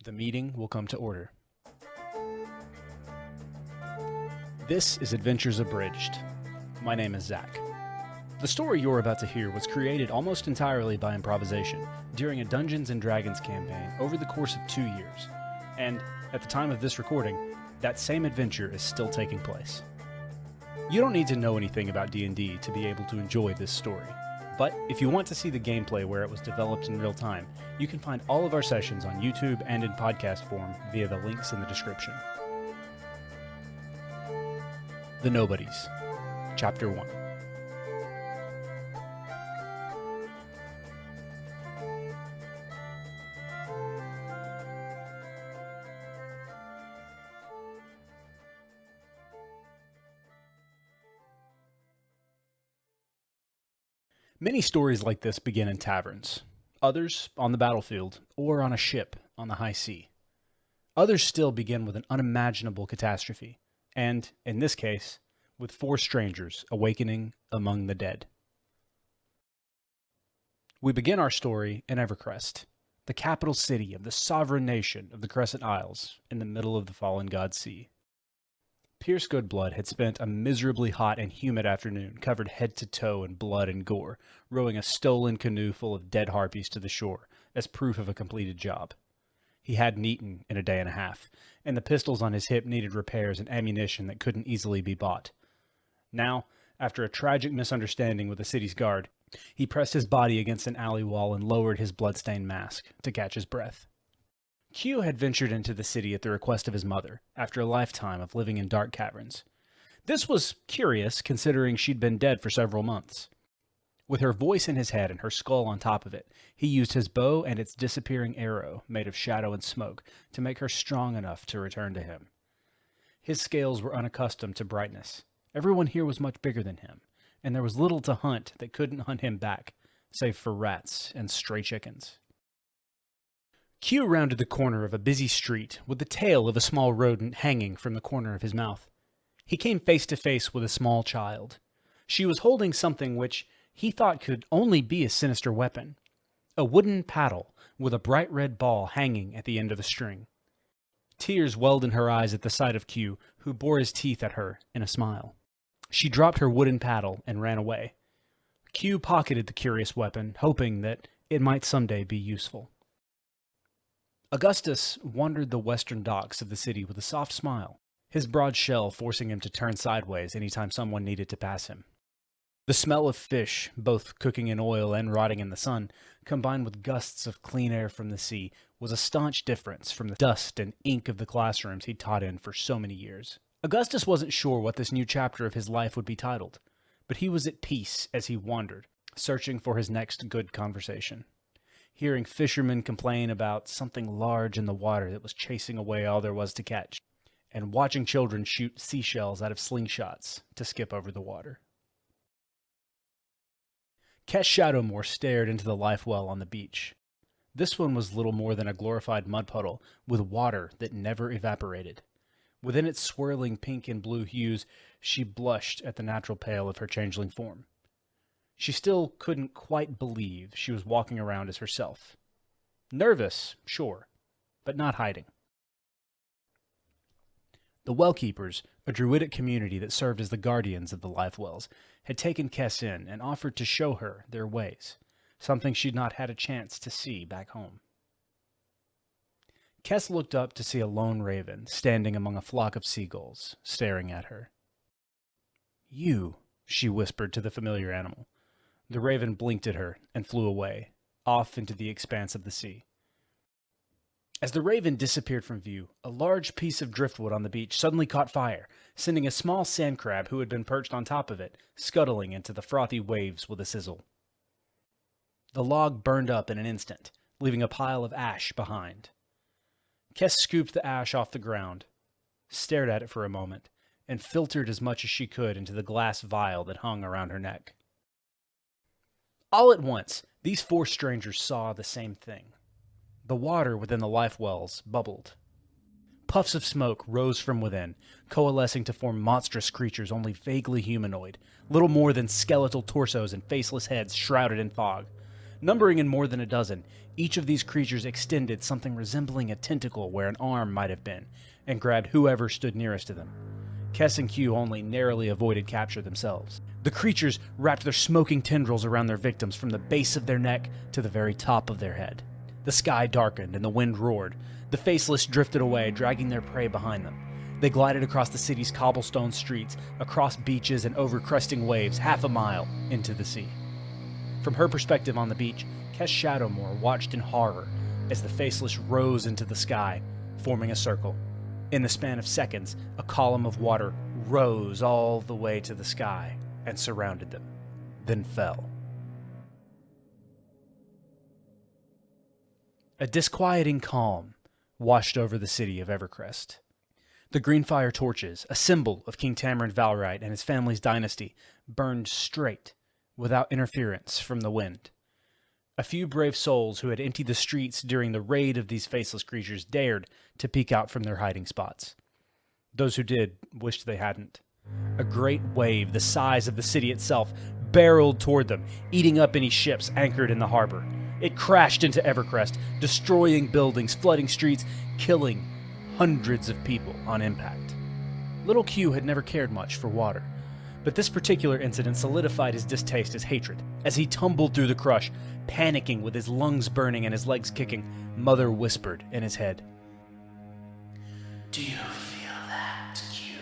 The meeting will come to order. This is Adventures Abridged. My name is Zach. The story you're about to hear was created almost entirely by improvisation during a Dungeons & Dragons campaign over the course of 2 years, and at the time of this recording, that same adventure is still taking place. You don't need to know anything about D&D to be able to enjoy this story, but if you want to see the gameplay where it was developed in real time, you can find all of our sessions on YouTube and in podcast form via the links in the description. The Nobodies, Chapter 1. Many stories like this begin in taverns, others on the battlefield or on a ship on the high sea. Others still begin with an unimaginable catastrophe, and, in this case, with 4 strangers awakening among the dead. We begin our story in Evercrest, the capital city of the sovereign nation of the Crescent Isles in the middle of the fallen god sea. Pearce Goodblood had spent a miserably hot and humid afternoon covered head to toe in blood and gore, rowing a stolen canoe full of dead harpies to the shore as proof of a completed job. He hadn't eaten in a day and a half, and the pistols on his hip needed repairs and ammunition that couldn't easily be bought. Now, after a tragic misunderstanding with the city's guard, he pressed his body against an alley wall and lowered his bloodstained mask to catch his breath. Q had ventured into the city at the request of his mother, after a lifetime of living in dark caverns. This was curious, considering she'd been dead for several months. With her voice in his head and her skull on top of it, he used his bow and its disappearing arrow, made of shadow and smoke, to make her strong enough to return to him. His scales were unaccustomed to brightness. Everyone here was much bigger than him, and there was little to hunt that couldn't hunt him back, save for rats and stray chickens. Q rounded the corner of a busy street with the tail of a small rodent hanging from the corner of his mouth. He came face to face with a small child. She was holding something which he thought could only be a sinister weapon, a wooden paddle with a bright red ball hanging at the end of a string. Tears welled in her eyes at the sight of Q, who bore his teeth at her in a smile. She dropped her wooden paddle and ran away. Q pocketed the curious weapon, hoping that it might someday be useful. Augustus wandered the western docks of the city with a soft smile, his broad shell forcing him to turn sideways anytime someone needed to pass him. The smell of fish, both cooking in oil and rotting in the sun, combined with gusts of clean air from the sea, was a staunch difference from the dust and ink of the classrooms he'd taught in for so many years. Augustus wasn't sure what this new chapter of his life would be titled, but he was at peace as he wandered, searching for his next good conversation. Hearing fishermen complain about something large in the water that was chasing away all there was to catch, and watching children shoot seashells out of slingshots to skip over the water. Kess Shadowmoor stared into the life well on the beach. This one was little more than a glorified mud puddle with water that never evaporated. Within its swirling pink and blue hues, she blushed at the natural pale of her changeling form. She still couldn't quite believe she was walking around as herself. Nervous, sure, but not hiding. The Wellkeepers, a druidic community that served as the guardians of the life wells, had taken Kess in and offered to show her their ways, something she'd not had a chance to see back home. Kess looked up to see a lone raven standing among a flock of seagulls, staring at her. "You," she whispered to the familiar animal. The raven blinked at her and flew away, off into the expanse of the sea. As the raven disappeared from view, a large piece of driftwood on the beach suddenly caught fire, sending a small sand crab who had been perched on top of it scuttling into the frothy waves with a sizzle. The log burned up in an instant, leaving a pile of ash behind. Kess scooped the ash off the ground, stared at it for a moment, and filtered as much as she could into the glass vial that hung around her neck. All at once, these 4 strangers saw the same thing. The water within the life wells bubbled. Puffs of smoke rose from within, coalescing to form monstrous creatures only vaguely humanoid, little more than skeletal torsos and faceless heads shrouded in fog. Numbering in more than a dozen, each of these creatures extended something resembling a tentacle where an arm might have been, and grabbed whoever stood nearest to them. Kess and Q only narrowly avoided capture themselves. The creatures wrapped their smoking tendrils around their victims from the base of their neck to the very top of their head. The sky darkened and the wind roared. The faceless drifted away, dragging their prey behind them. They glided across the city's cobblestone streets, across beaches and over cresting waves, half a mile into the sea. From her perspective on the beach, Kess Shadowmoor watched in horror as the faceless rose into the sky, forming a circle. In the span of seconds, a column of water rose all the way to the sky and surrounded them, then fell. A disquieting calm washed over the city of Evercrest. The green fire torches, a symbol of King Tamarind Valrite and his family's dynasty, burned straight, without interference from the wind. A few brave souls who had emptied the streets during the raid of these faceless creatures dared to peek out from their hiding spots. Those who did wished they hadn't. A great wave, the size of the city itself, barreled toward them, eating up any ships anchored in the harbor. It crashed into Evercrest, destroying buildings, flooding streets, killing hundreds of people on impact. Little Q had never cared much for water, but this particular incident solidified his distaste as hatred. As he tumbled through the crush, panicking with his lungs burning and his legs kicking, Mother whispered in his head, "Do you feel that, Q?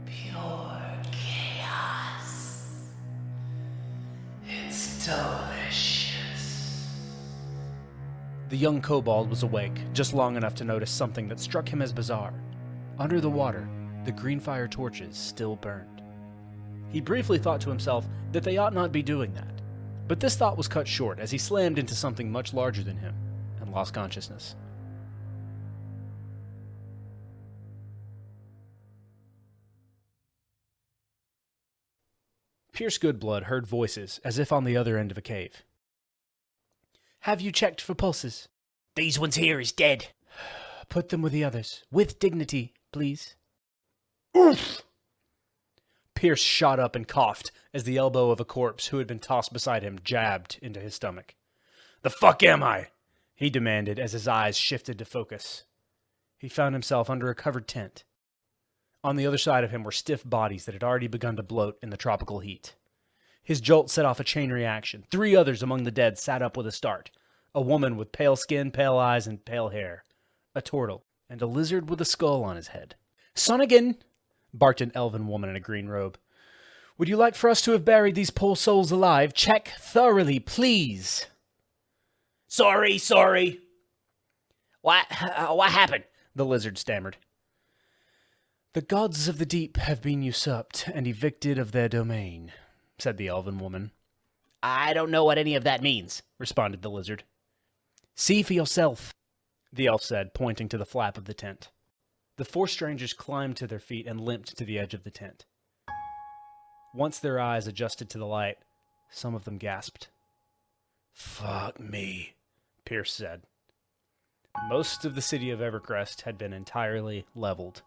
Pure chaos. It's delicious." The young kobold was awake, just long enough to notice something that struck him as bizarre. Under the water, the green fire torches still burned. He briefly thought to himself that they ought not be doing that, but this thought was cut short as he slammed into something much larger than him and lost consciousness. Pearce Goodblood heard voices as if on the other end of a cave. "Have you checked for pulses?" "These ones here is dead." "Put them with the others. With dignity, please." Oof! Pearce shot up and coughed as the elbow of a corpse who had been tossed beside him jabbed into his stomach. "The fuck am I?" he demanded as his eyes shifted to focus. He found himself under a covered tent. On the other side of him were stiff bodies that had already begun to bloat in the tropical heat. His jolt set off a chain reaction. 3 others among the dead sat up with a start. A woman with pale skin, pale eyes, and pale hair. A turtle, and a lizard with a skull on his head. "Sonnigan!" barked an elven woman in a green robe. "Would you like for us to have buried these poor souls alive? Check thoroughly, please." Sorry. What happened?" the lizard stammered. "The gods of the deep have been usurped and evicted of their domain," said the elven woman. "I don't know what any of that means," responded the lizard. "See for yourself," the elf said, pointing to the flap of the tent. The 4 strangers climbed to their feet and limped to the edge of the tent. Once their eyes adjusted to the light, some of them gasped. "Fuck me," Pearce said. Most of the city of Evercrest had been entirely leveled.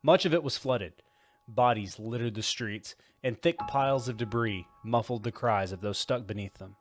Much of it was flooded. Bodies littered the streets, and thick piles of debris muffled the cries of those stuck beneath them.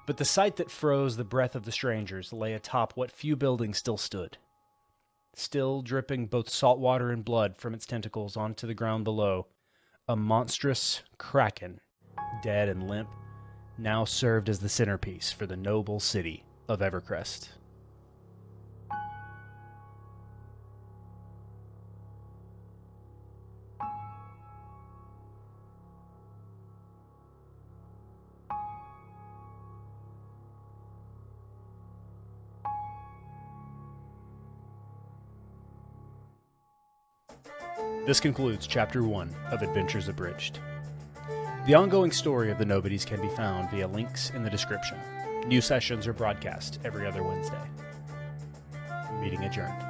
But the sight that froze the breath of the strangers lay atop what few buildings still stood. Still dripping both salt water and blood from its tentacles onto the ground below, a monstrous kraken, dead and limp, now served as the centerpiece for the noble city of Evercrest. This concludes Chapter 1 of Adventures Abridged. The ongoing story of the Nobodies can be found via links in the description. New sessions are broadcast every other Wednesday. Meeting adjourned.